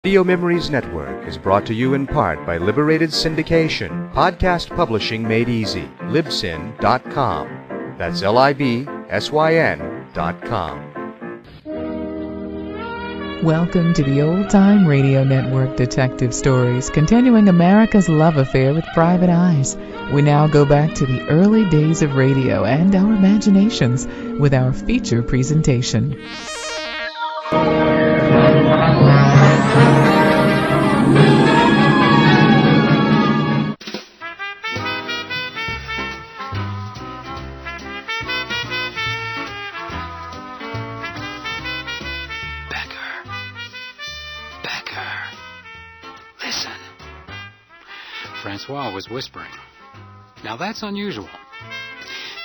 Video Memories Network is brought to you in part by Liberated Syndication, podcast publishing made easy, libsyn.com. That's libsyn.com. Welcome to the Old Time Radio Network Detective Stories, continuing America's love affair with private eyes. We now go back to the early days of radio and our imaginations with our feature presentation. Francois was whispering. Now that's unusual.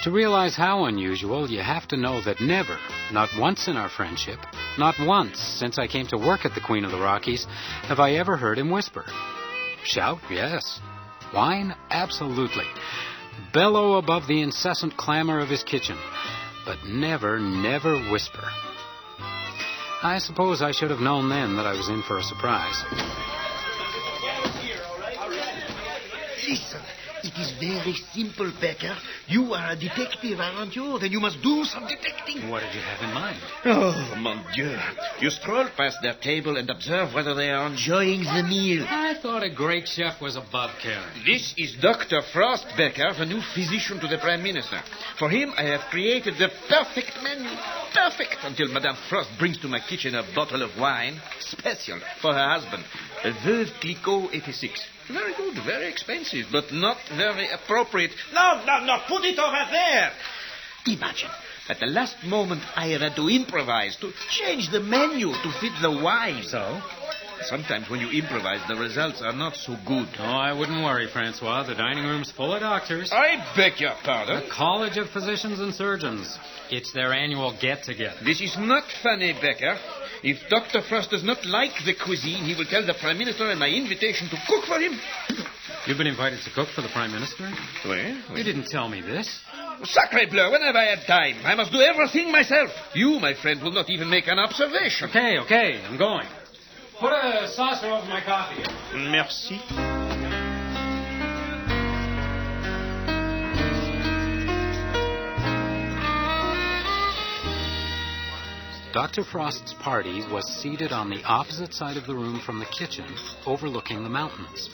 To realize how unusual, you have to know that never, not once in our friendship, not once since I came to work at the Queen of the Rockies, have I ever heard him whisper. Shout, yes. Whine, absolutely. Bellow above the incessant clamor of his kitchen. But never, never whisper. I suppose I should have known then that I was in for a surprise. Listen, it is very simple, Becker. You are a detective, aren't you? Then you must do some detecting. What did you have in mind? Oh, mon Dieu. You stroll past their table and observe whether they are enjoying the meal. I thought a great chef was above caring. This is Dr. Frost, Becker, the new physician to the Prime Minister. For him, I have created the perfect menu. Perfect until Madame Frost brings to my kitchen a bottle of wine, special for her husband, a Veuve Clicquot 86. Very good, very expensive, but not very appropriate. No, put it over there. Imagine, at the last moment, I have had to improvise, to change the menu to fit the wine. So? Sometimes when you improvise, the results are not so good. Oh, I wouldn't worry, Francois. The dining room's full of doctors. I beg your pardon? The College of Physicians and Surgeons. It's their annual get-together. This is not funny, Becker. If Dr. Frost does not like the cuisine, he will tell the Prime Minister and my invitation to cook for him. You've been invited to cook for the Prime Minister? Oui. You didn't tell me this. Sacre bleu, when have I had time? I must do everything myself. You, my friend, will not even make an observation. Okay, I'm going. Put a saucer over my coffee. Merci. Dr. Frost's party was seated on the opposite side of the room from the kitchen, overlooking the mountains.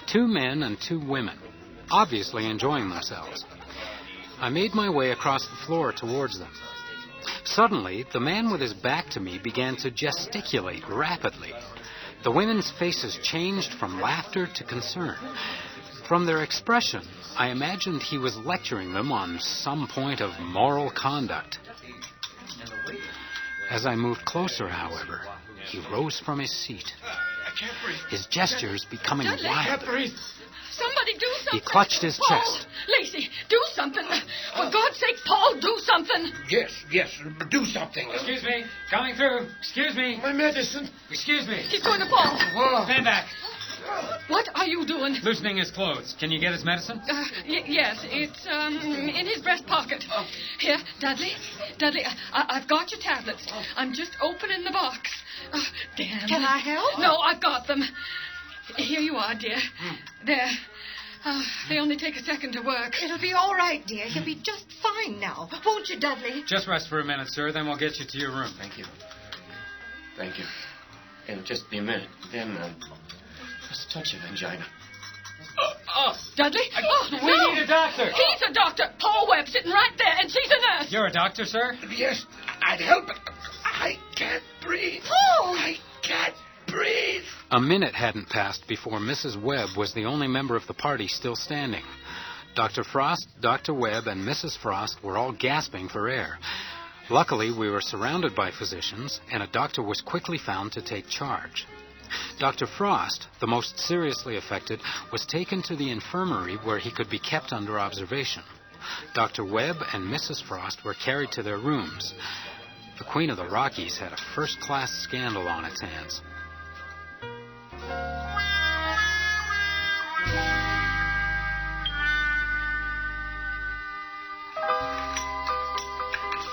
2 men and 2 women, obviously enjoying themselves. I made my way across the floor towards them. Suddenly, the man with his back to me began to gesticulate rapidly. The women's faces changed from laughter to concern. From their expression, I imagined he was lecturing them on some point of moral conduct. As I moved closer, however, he rose from his seat, his gestures becoming wild. Somebody do something. He clutched his Paul, chest. Lacey, do something. For God's sake, Paul, do something. Yes, do something. Excuse me, coming through. Excuse me. My medicine. Excuse me. He's going to fall. Stand back. What are you doing? Loosening his clothes. Can you get his medicine? Yes, it's in his breast pocket. Here, Dudley, I've got your tablets. I'm just opening the box. Dan. Can I help? No, I've got them. Here you are, dear. There. They only take a second to work. It'll be all right, dear. He'll be just fine now. Won't you, Dudley? Just rest for a minute, sir, then we'll get you to your room. Thank you. And just be a minute. Then, just touch of angina. Dudley? We need a doctor. He's a doctor. Paul Webb sitting right there, and she's a nurse. You're a doctor, sir? Yes, I'd help, but I can't breathe. Paul! I can't breathe. A minute hadn't passed before Mrs. Webb was the only member of the party still standing. Dr. Frost, Dr. Webb, and Mrs. Frost were all gasping for air. Luckily, we were surrounded by physicians, and a doctor was quickly found to take charge. Dr. Frost, the most seriously affected, was taken to the infirmary where he could be kept under observation. Dr. Webb and Mrs. Frost were carried to their rooms. The Queen of the Rockies had a first-class scandal on its hands.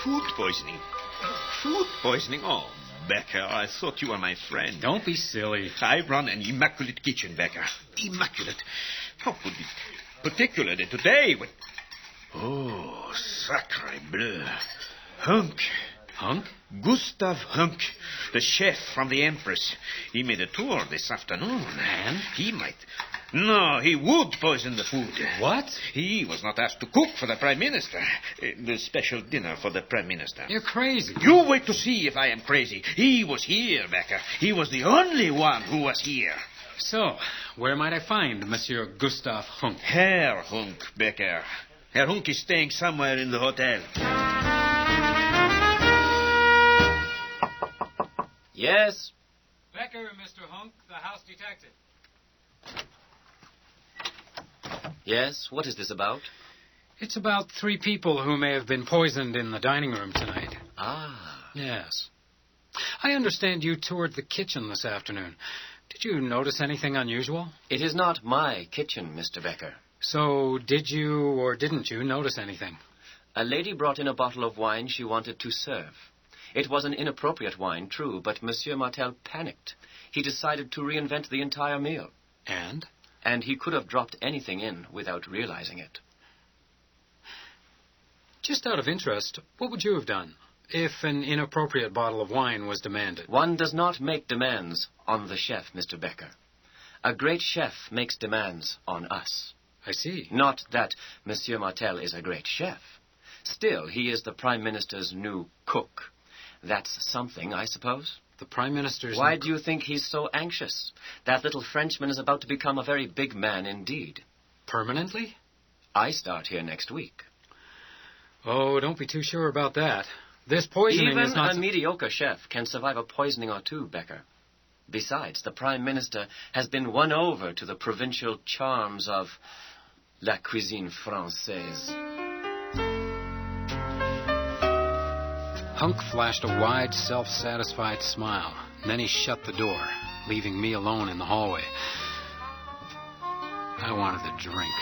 Food poisoning. Food poisoning? Oh, Becker, I thought you were my friend. Don't be silly. I run an immaculate kitchen, Becker. Immaculate. How could it? Particularly today when... Oh, sacre bleu. Hunk. Hunk? Gustav Hunk, the chef from the Empress. He made a tour this afternoon. And? He might... No, he would poison the food. What? He was not asked to cook for the Prime Minister. The special dinner for the Prime Minister. You're crazy. You wait to see if I am crazy. He was here, Becker. He was the only one who was here. So, where might I find Monsieur Gustav Hunk? Herr Hunk, Becker. Herr Hunk is staying somewhere in the hotel. Yes? Becker, Mr. Hunk, the house detective. Yes? What is this about? It's about 3 people who may have been poisoned in the dining room tonight. Ah. Yes. I understand you toured the kitchen this afternoon. Did you notice anything unusual? It is not my kitchen, Mr. Becker. So, did you or didn't you notice anything? A lady brought in a bottle of wine she wanted to serve. It was an inappropriate wine, true, but Monsieur Martel panicked. He decided to reinvent the entire meal. And? And he could have dropped anything in without realizing it. Just out of interest, what would you have done if an inappropriate bottle of wine was demanded? One does not make demands on the chef, Mr. Becker. A great chef makes demands on us. I see. Not that Monsieur Martel is a great chef. Still, he is the Prime Minister's new cook. That's something, I suppose. The Prime Minister's... Why do you think he's so anxious? That little Frenchman is about to become a very big man indeed. Permanently? I start here next week. Oh, don't be too sure about that. This poisoning Even is not... a mediocre chef can survive a poisoning or two, Becker. Besides, the Prime Minister has been won over to the provincial charms of la cuisine française. Hunk flashed a wide, self-satisfied smile. Then he shut the door, leaving me alone in the hallway. I wanted a drink.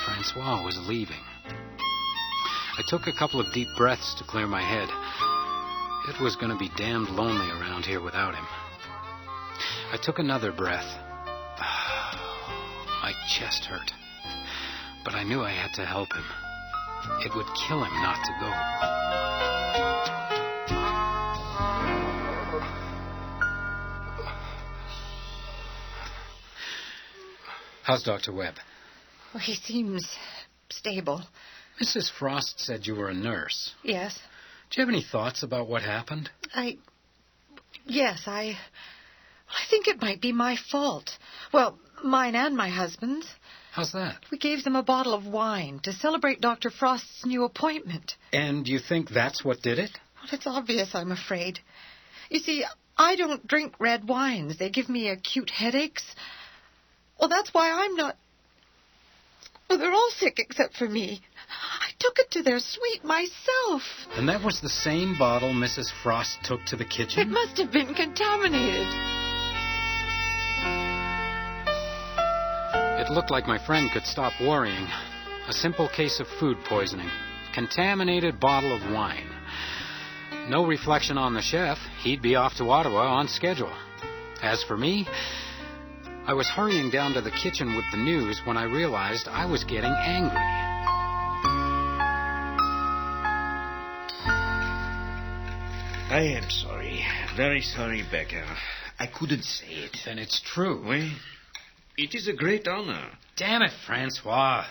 Francois was leaving. I took a couple of deep breaths to clear my head. It was going to be damned lonely around here without him. I took another breath. My chest hurt. But I knew I had to help him. It would kill him not to go. How's Dr. Webb? Well, he seems stable. Mrs. Frost said you were a nurse. Yes. Do you have any thoughts about what happened? Yes, I think it might be my fault. Well, mine and my husband's. How's that? We gave them a bottle of wine to celebrate Dr. Frost's new appointment. And you think that's what did it? Well, it's obvious, I'm afraid. You see, I don't drink red wines. They give me acute headaches. Well, that's why I'm not... Well, they're all sick except for me. I took it to their suite myself. And that was the same bottle Mrs. Frost took to the kitchen? It must have been contaminated. It looked like my friend could stop worrying. A simple case of food poisoning. Contaminated bottle of wine. No reflection on the chef. He'd be off to Ottawa on schedule. As for me, I was hurrying down to the kitchen with the news when I realized I was getting angry. I am sorry. Very sorry, Becker. I couldn't say it. Then it's true. Oui. It is a great honor. Damn it, Francois.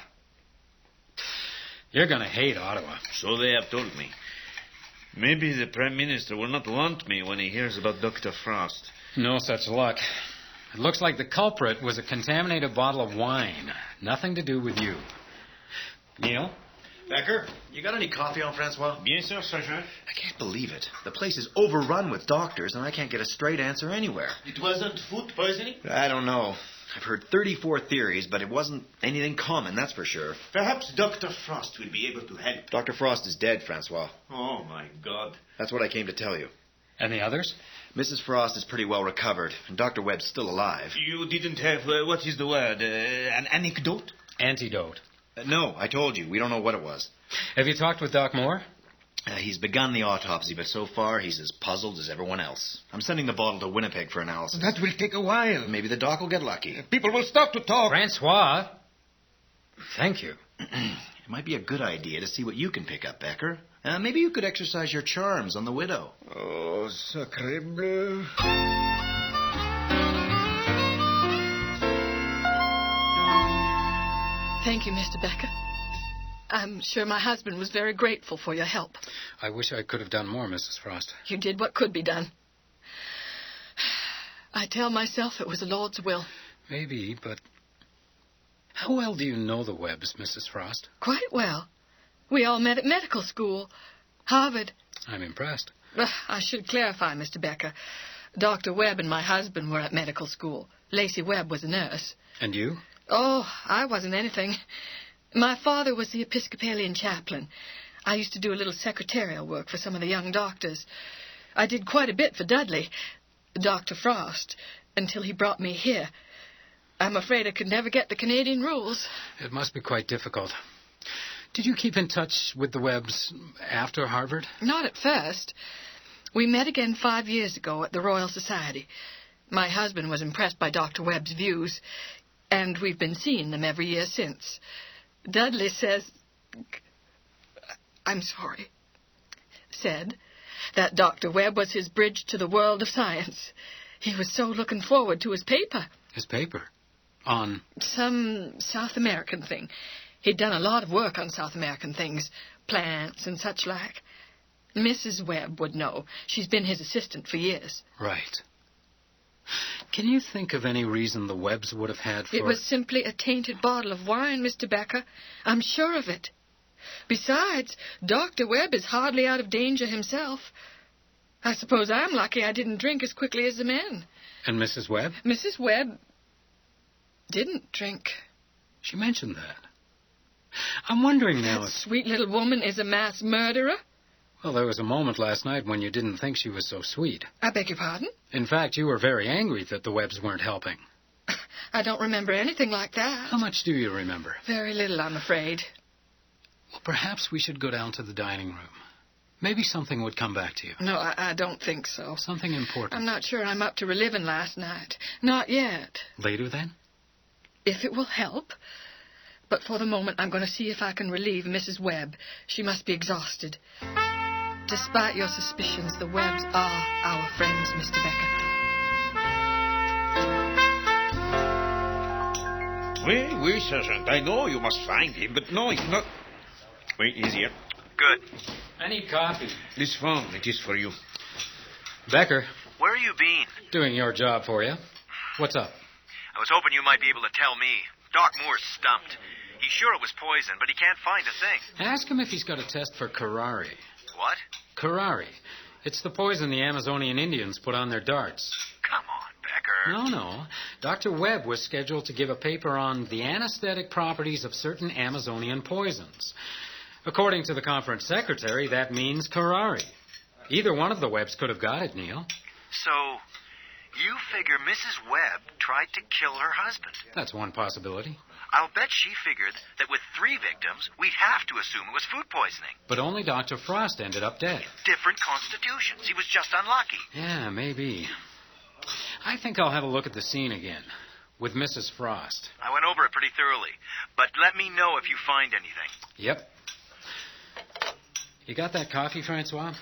You're going to hate Ottawa. So they have told me. Maybe the Prime Minister will not want me when he hears about Dr. Frost. No such luck. It looks like the culprit was a contaminated bottle of wine. Nothing to do with you. Neil? Becker, you got any coffee on Francois? Bien sûr, Sergeant. I can't believe it. The place is overrun with doctors, and I can't get a straight answer anywhere. It wasn't food poisoning? I don't know. I've heard 34 theories, but it wasn't anything common, that's for sure. Perhaps Dr. Frost will be able to help. Dr. Frost is dead, Francois. Oh, my God. That's what I came to tell you. And the others? Mrs. Frost is pretty well recovered, and Dr. Webb's still alive. You didn't have, what is the word, an anecdote? Antidote. No, I told you. We don't know what it was. Have you talked with Doc Moore? He's begun the autopsy, but so far he's as puzzled as everyone else. I'm sending the bottle to Winnipeg for analysis. That will take a while. Maybe the doc will get lucky. People will start to talk. Francois, thank you. It might be a good idea to see what you can pick up, Becker. Maybe you could exercise your charms on the widow. Oh, sacre bleu. Thank you, Mr. Becker. I'm sure my husband was very grateful for your help. I wish I could have done more, Mrs. Frost. You did what could be done. I tell myself it was the Lord's will. Maybe, but how well do you know the Webbs, Mrs. Frost? Quite well. We all met at medical school. Harvard. I'm impressed. I should clarify, Mr. Becker. Dr. Webb and my husband were at medical school. Lacey Webb was a nurse. And you? Oh, I wasn't anything. My father was the Episcopalian chaplain. I used to do a little secretarial work for some of the young doctors. I did quite a bit for Dudley, Dr. Frost, until he brought me here. I'm afraid I could never get the Canadian rules. It must be quite difficult. Did you keep in touch with the Webbs after Harvard? Not at first. We met again 5 years ago at the Royal Society. My husband was impressed by Dr. Webb's views, and we've been seeing them every year since. Dudley said that Dr. Webb was his bridge to the world of science. He was so looking forward to his paper. His paper? On? Some South American thing. He'd done a lot of work on South American things, plants and such like. Mrs. Webb would know. She's been his assistant for years. Right. Can you think of any reason the Webbs would have had for... It was simply a tainted bottle of wine, Mr. Becker. I'm sure of it. Besides, Dr. Webb is hardly out of danger himself. I suppose I'm lucky I didn't drink as quickly as the men. And Mrs. Webb? Mrs. Webb didn't drink. She mentioned that. I'm wondering now That sweet little woman is a mass murderer. Well, there was a moment last night when you didn't think she was so sweet. I beg your pardon? In fact, you were very angry that the Webbs weren't helping. I don't remember anything like that. How much do you remember? Very little, I'm afraid. Well, perhaps we should go down to the dining room. Maybe something would come back to you. No, I don't think so. Something important. I'm not sure I'm up to reliving last night. Not yet. Later, then? If it will help. But for the moment, I'm going to see if I can relieve Mrs. Webb. She must be exhausted. Despite your suspicions, the Webbs are our friends, Mr. Becker. Oui, Sergeant. I know you must find him, but no, it's not... Wait, he's here. Good. I need coffee. This phone, it is for you. Becker. Where have you been? Doing your job for you. What's up? I was hoping you might be able to tell me. Doc Moore's stumped. He's sure it was poison, but he can't find a thing. Ask him if he's got a test for curare. What? Curare. It's the poison the Amazonian Indians put on their darts. Come on, Becker. No. Dr. Webb was scheduled to give a paper on the anesthetic properties of certain Amazonian poisons. According to the conference secretary, that means curare. Either one of the Webbs could have got it, Neil. So, you figure Mrs. Webb tried to kill her husband? That's one possibility. I'll bet she figured that with 3 victims, we'd have to assume it was food poisoning. But only Dr. Frost ended up dead. Different constitutions. He was just unlucky. Yeah, maybe. I think I'll have a look at the scene again, with Mrs. Frost. I went over it pretty thoroughly, but let me know if you find anything. Yep. You got that coffee, Francois?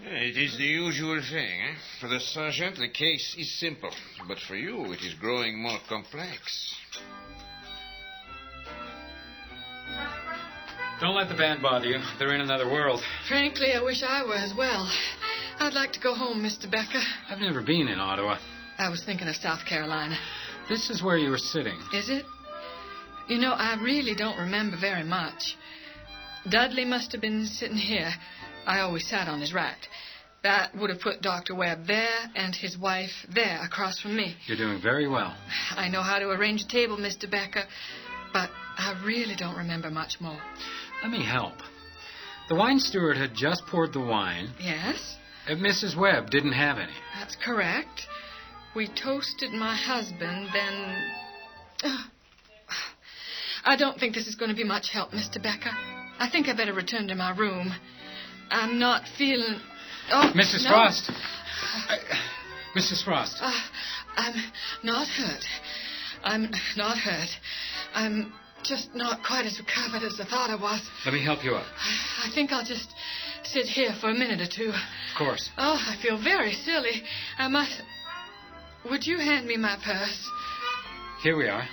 It is the usual thing, eh? For the sergeant, the case is simple. But for you, it is growing more complex. Don't let the band bother you. They're in another world. Frankly, I wish I were as well. I'd like to go home, Mr. Becker. I've never been in Ottawa. I was thinking of South Carolina. This is where you were sitting. Is it? You know, I really don't remember very much. Dudley must have been sitting here. I always sat on his right. That would have put Dr. Webb there and his wife there across from me. You're doing very well. I know how to arrange a table, Mr. Becker, but I really don't remember much more. Let me help. The wine steward had just poured the wine. Yes? And Mrs. Webb didn't have any. That's correct. We toasted my husband, then... I don't think this is going to be much help, Mr. Becker. I think I better return to my room. I'm not feeling... Oh, Mrs. no. Frost. Mrs. Frost. I'm not hurt. I'm not hurt. I'm just not quite as recovered as I thought I was. Let me help you up. I think I'll just sit here for a minute or two. Of course. Oh, I feel very silly. I must... Would you hand me my purse? Here we are.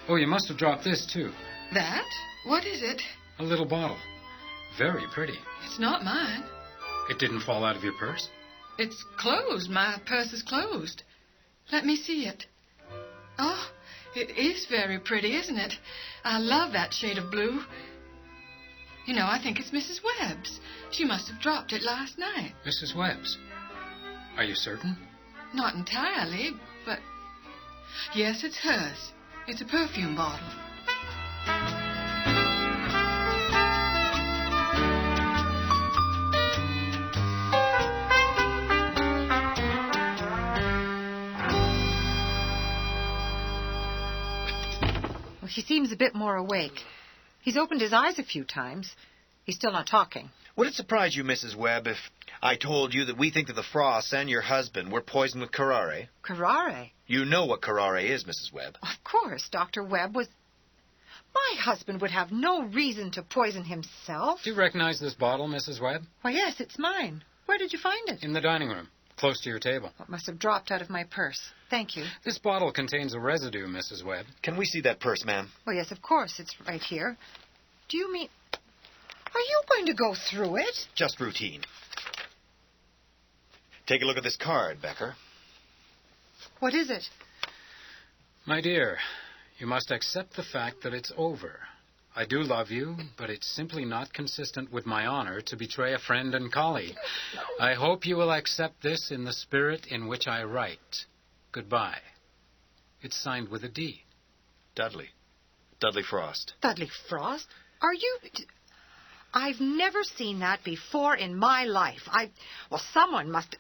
Oh, you must have dropped this, too. That? What is it? A little bottle. Very pretty. It's not mine. It didn't fall out of your purse? It's closed. My purse is closed. Let me see it. Oh, it is very pretty, isn't it? I love that shade of blue. You know, I think it's Mrs. Webb's. She must have dropped it last night. Mrs. Webb's? Are you certain? Not entirely, but... Yes, it's hers. It's a perfume bottle. Well, he seems a bit more awake. He's opened his eyes a few times. He's still not talking. Would it surprise you, Mrs. Webb, if I told you that we think that the Frosts and your husband were poisoned with curare? Curare? You know what curare is, Mrs. Webb. Of course, Dr. Webb was... My husband would have no reason to poison himself. Do you recognize this bottle, Mrs. Webb? Why, yes, it's mine. Where did you find it? In the dining room, close to your table. It must have dropped out of my purse. Thank you. This bottle contains a residue, Mrs. Webb. Can we see that purse, ma'am? Well, yes, of course. It's right here. Do you mean... Are you going to go through it? Just routine. Take a look at this card, Becker. What is it? My dear, you must accept the fact that it's over. I do love you, but it's simply not consistent with my honor to betray a friend and colleague. I hope you will accept this in the spirit in which I write. Goodbye. It's signed with a D. Dudley. Dudley Frost. Dudley Frost? Are you... I've never seen that before in my life. Well, someone must...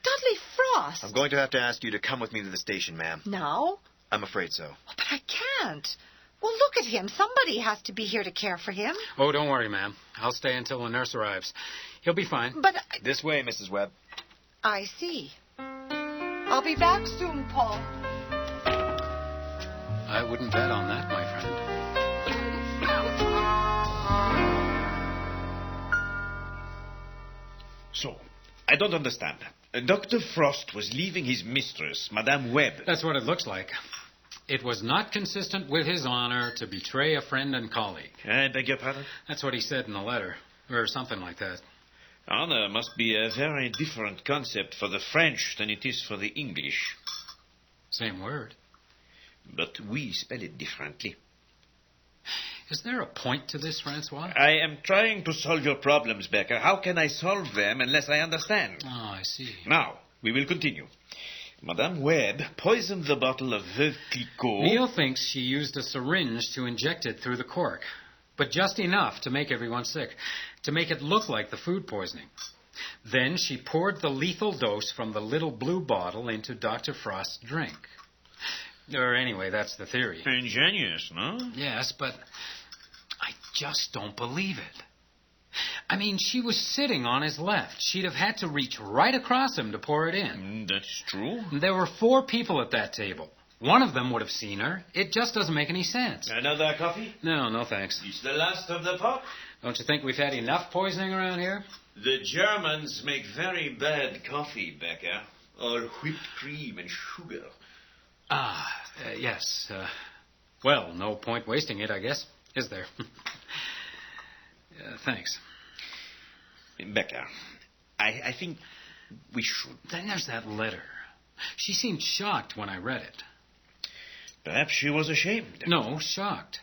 Dudley Frost! I'm going to have to ask you to come with me to the station, ma'am. Now? I'm afraid so. Oh, but I can't. Well, look at him. Somebody has to be here to care for him. Oh, don't worry, ma'am. I'll stay until the nurse arrives. He'll be fine. But... This way, Mrs. Webb. I see. I'll be back soon, Paul. I wouldn't bet on that, my friend. So, I don't understand. Dr. Frost was leaving his mistress, Madame Webb. That's what it looks like. It was not consistent with his honor to betray a friend and colleague. I beg your pardon? That's what he said in the letter, or something like that. Honor must be a very different concept for the French than it is for the English. Same word. But we spell it differently. Is there a point to this, Francois? I am trying to solve your problems, Becker. How can I solve them unless I understand? Oh, I see. Now, we will continue. Madame Webb poisoned the bottle of Veuve Clicquot. Neil thinks she used a syringe to inject it through the cork, but just enough to make everyone sick, to make it look like the food poisoning. Then she poured the lethal dose from the little blue bottle into Dr. Frost's drink. Or anyway, that's the theory. Ingenious, no? Yes, but I just don't believe it. I mean, she was sitting on his left. She'd have had to reach right across him to pour it in. That's true. There were 4 people at that table. One of them would have seen her. It just doesn't make any sense. Another coffee? No, thanks. It's the last of the pot. Don't you think we've had enough poisoning around here? The Germans make very bad coffee, Becker. All whipped cream and sugar. Yes. Well, no point wasting it, I guess. Is there? Thanks. Becker, I think we should. Then there's that letter. She seemed shocked when I read it. Perhaps she was ashamed. No, shocked.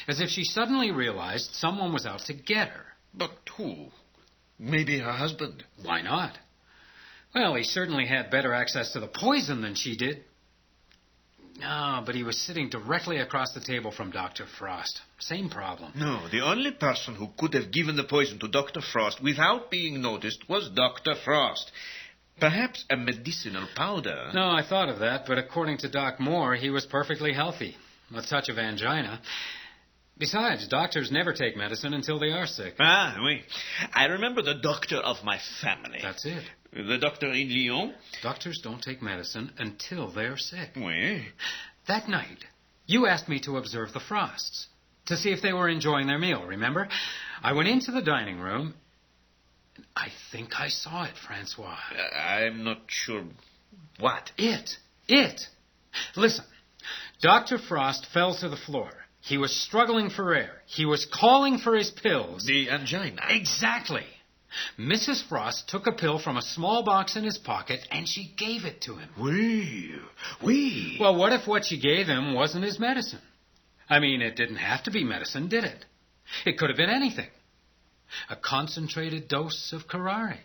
As if she suddenly realized someone was out to get her. But who? Maybe her husband. Why not? Well, he certainly had better access to the poison than she did. No, but he was sitting directly across the table from Dr. Frost. Same problem. No, the only person who could have given the poison to Dr. Frost without being noticed was Dr. Frost. Perhaps a medicinal powder. No, I thought of that, but according to Doc Moore, he was perfectly healthy. A touch of angina. Besides, doctors never take medicine until they are sick. Ah, oui. I remember the doctor of my family. That's it. The doctor in Lyon. Doctors don't take medicine until they're sick. Oui. That night, you asked me to observe the Frosts, to see if they were enjoying their meal, remember? I went into the dining room, and I think I saw it, Francois. I'm not sure what. It. Listen, Dr. Frost fell to the floor. He was struggling for air. He was calling for his pills. The angina. Exactly. Mrs. Frost took a pill from a small box in his pocket, and she gave it to him. Oui. Well, what if what she gave him wasn't his medicine? I mean, it didn't have to be medicine, did it? It could have been anything. A concentrated dose of curare.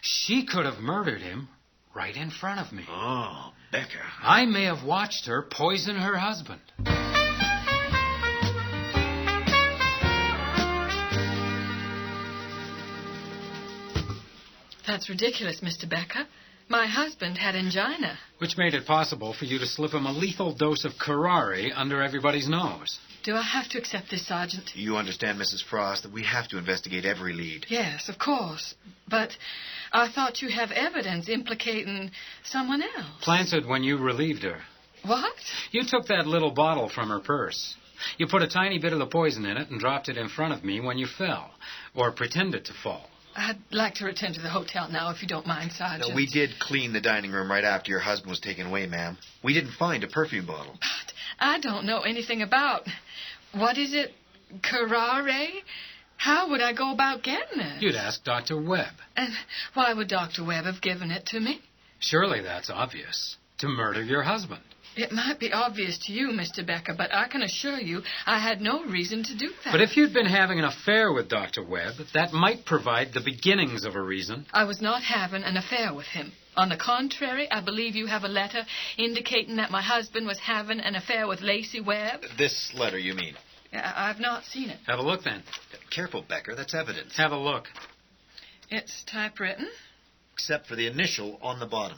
She could have murdered him right in front of me. Oh, Becker. I may have watched her poison her husband. That's ridiculous, Mr. Becker. My husband had angina. Which made it possible for you to slip him a lethal dose of curare under everybody's nose. Do I have to accept this, Sergeant? You understand, Mrs. Frost, that we have to investigate every lead. Yes, of course. But I thought you have evidence implicating someone else. Planted when you relieved her. What? You took that little bottle from her purse. You put a tiny bit of the poison in it and dropped it in front of me when you fell, or pretended to fall. I'd like to return to the hotel now, if you don't mind, Sergeant. No, we did clean the dining room right after your husband was taken away, ma'am. We didn't find a perfume bottle. But I don't know anything about... What is it? Curare? How would I go about getting it? You'd ask Dr. Webb. And why would Dr. Webb have given it to me? Surely that's obvious. To murder your husband. It might be obvious to you, Mr. Becker, but I can assure you I had no reason to do that. But if you'd been having an affair with Dr. Webb, that might provide the beginnings of a reason. I was not having an affair with him. On the contrary, I believe you have a letter indicating that my husband was having an affair with Lacey Webb. This letter, you mean? I've not seen it. Have a look, then. Careful, Becker. That's evidence. Have a look. It's typewritten. Except for the initial on the bottom.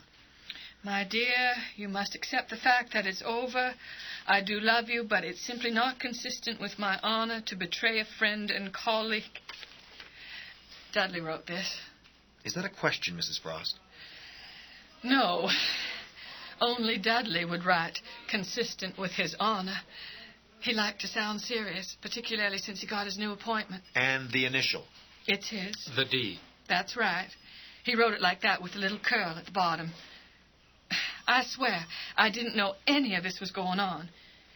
My dear, you must accept the fact that it's over. I do love you, but it's simply not consistent with my honor to betray a friend and colleague. Dudley wrote this. Is that a question, Mrs. Frost? No. Only Dudley would write consistent with his honor. He liked to sound serious, particularly since he got his new appointment. And the initial? It's his. The D. That's right. He wrote it like that with a little curl at the bottom. I swear, I didn't know any of this was going on.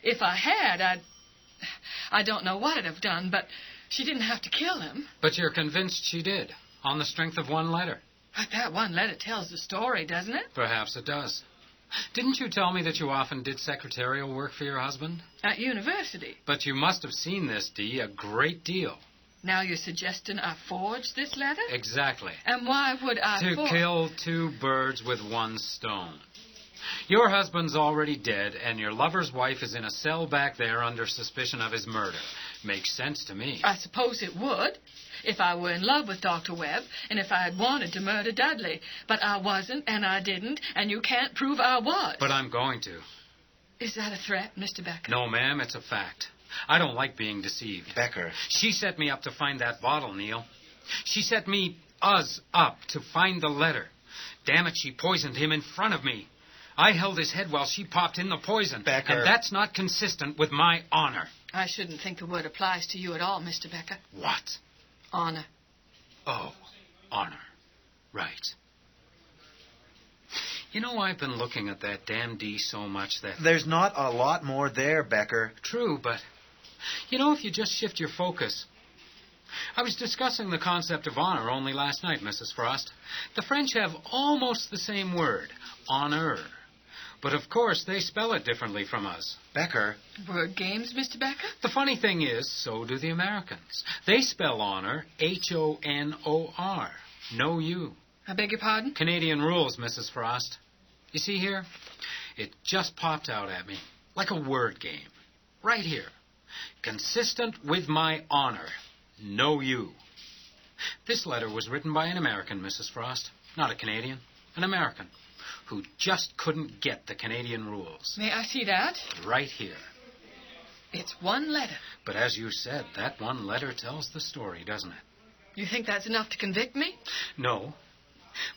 If I had, I don't know what I'd have done, but she didn't have to kill him. But you're convinced she did, on the strength of one letter. But that one letter tells the story, doesn't it? Perhaps it does. Didn't you tell me that you often did secretarial work for your husband? At university. But you must have seen this, Dee, a great deal. Now you're suggesting I forged this letter? Exactly. And why would I To kill two birds with one stone. Your husband's already dead, and your lover's wife is in a cell back there under suspicion of his murder. Makes sense to me. I suppose it would, if I were in love with Dr. Webb, and if I had wanted to murder Dudley. But I wasn't, and I didn't, and you can't prove I was. But I'm going to. Is that a threat, Mr. Becker? No, ma'am, it's a fact. I don't like being deceived. Becker. She set me up to find that bottle, Neil. She set us up to find the letter. Damn it, she poisoned him in front of me. I held his head while she popped in the poison. Becker. And that's not consistent with my honor. I shouldn't think the word applies to you at all, Mr. Becker. What? Honor. Oh, honor. Right. You know, I've been looking at that damn D so much that... There's not a lot more there, Becker. True, but... You know, if you just shift your focus... I was discussing the concept of honor only last night, Mrs. Frost. The French have almost the same word, honor. But, of course, they spell it differently from us. Becker. Word games, Mr. Becker? The funny thing is, so do the Americans. They spell honor Honor. No U. I beg your pardon? Canadian rules, Mrs. Frost. You see here? It just popped out at me, like a word game. Right here. Consistent with my honor. No U. This letter was written by an American, Mrs. Frost. Not a Canadian. An American. Who just couldn't get the Canadian rules. May I see that? Right here. It's one letter. But as you said, that one letter tells the story, doesn't it? You think that's enough to convict me? No.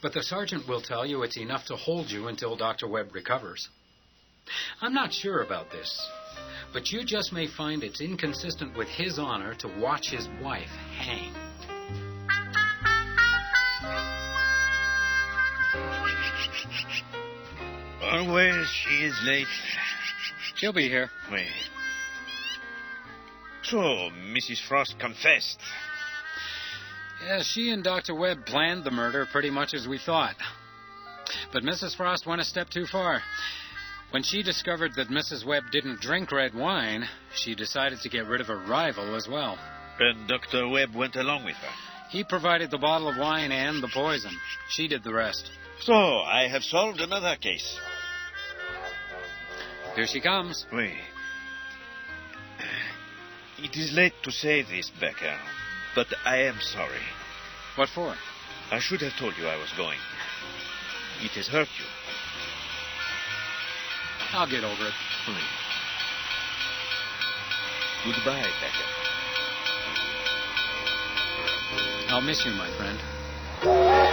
But the sergeant will tell you it's enough to hold you until Dr. Webb recovers. I'm not sure about this, but you just may find it's inconsistent with his honor to watch his wife hang. Oh, well, she is late. She'll be here. Wait. So, Mrs. Frost confessed. Yeah, she and Dr. Webb planned the murder pretty much as we thought. But Mrs. Frost went a step too far. When she discovered that Mrs. Webb didn't drink red wine, she decided to get rid of her rival as well. And Dr. Webb went along with her. He provided the bottle of wine and the poison. She did the rest. So, I have solved another case. Here she comes. Wait. It is late to say this, Becker, but I am sorry. What for? I should have told you I was going. It has hurt you. I'll get over it. Goodbye, Becker. I'll miss you, my friend.